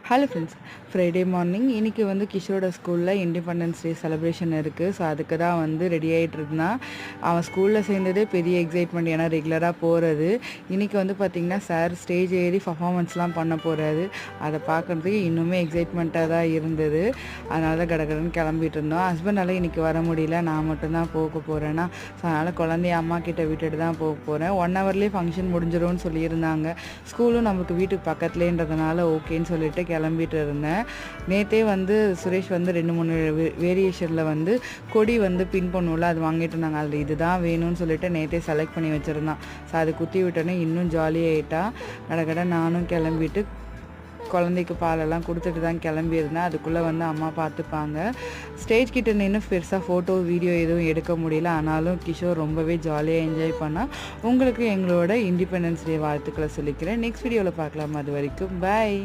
Hello friends, Friday morning இன்றைக்கி வந்து கிஷோட ஸ்கூலில் இண்டிபெண்டன்ஸ் டே செலிப்ரேஷன் இருக்குது. ஸோ அதுக்கு தான் வந்து ரெடி ஆகிட்டு இருந்தான். அவன் ஸ்கூலில் சேர்ந்ததே பெரிய எக்ஸைட்மெண்ட், ஏன்னா ரெகுலராக போகிறது. இன்றைக்கி வந்து பார்த்திங்கன்னா சார் ஸ்டேஜ் ஏறி பர்ஃபார்மன்ஸ்லாம் பண்ண போகிறாரு. அதை பார்க்குறதுக்கு இன்னுமே எக்ஸைட்மெண்ட்டாக தான் இருந்தது. அதனால தான் கடகடன்னு கிளம்பிட்டு இருந்தோம். ஹஸ்பண்டால் இன்றைக்கி வர முடியல, நான் மட்டும்தான் போக போகிறேன்னா. ஸோ அதனால் குழந்தைய அம்மா கிட்டே விட்டுட்டு தான் போக போகிறேன். 1 ஹவர்லேயே ஃபங்க்ஷன் முடிஞ்சிடும்னு சொல்லியிருந்தாங்க. ஸ்கூலும் நமக்கு வீட்டுக்கு பக்கத்துலேன்றதுனால ஓகேன்னு சொல்லிட்டு கிளம்பிட்டு இருந்தேன். நேற்றே வந்து சுரேஷ் வந்து 2-3 வேரியேஷனில் வந்து கொடி வந்து பின் பண்ணுவோம்ல, அது வாங்கிட்டு இருந்தாங்க. அதில் இதுதான் வேணும்னு சொல்லிட்டு நேற்றே செலக்ட் பண்ணி வச்சுருந்தான். ஸோ அது குத்தி விட்டோன்னே இன்னும் ஜாலியாகிட்டா. கடை நானும் கிளம்பிட்டு குழந்தைக்கு பாலெல்லாம் கொடுத்துட்டு தான் கிளம்பியிருந்தேன். அதுக்குள்ளே வந்து அம்மா பார்த்துப்பாங்க. ஸ்டேஜ் கிட்ட நின்று பெருசாக ஃபோட்டோ வீடியோ எதுவும் எடுக்க முடியல. ஆனாலும் கிஷோர் ரொம்பவே ஜாலியாக என்ஜாய் பண்ணால். உங்களுக்கு எங்களோட இண்டிபெண்டன்ஸ் டே வாழ்த்துக்களை சொல்லிக்கிறேன். நெக்ஸ்ட் வீடியோவில் பார்க்கலாம். அது வரைக்கும் பாய்.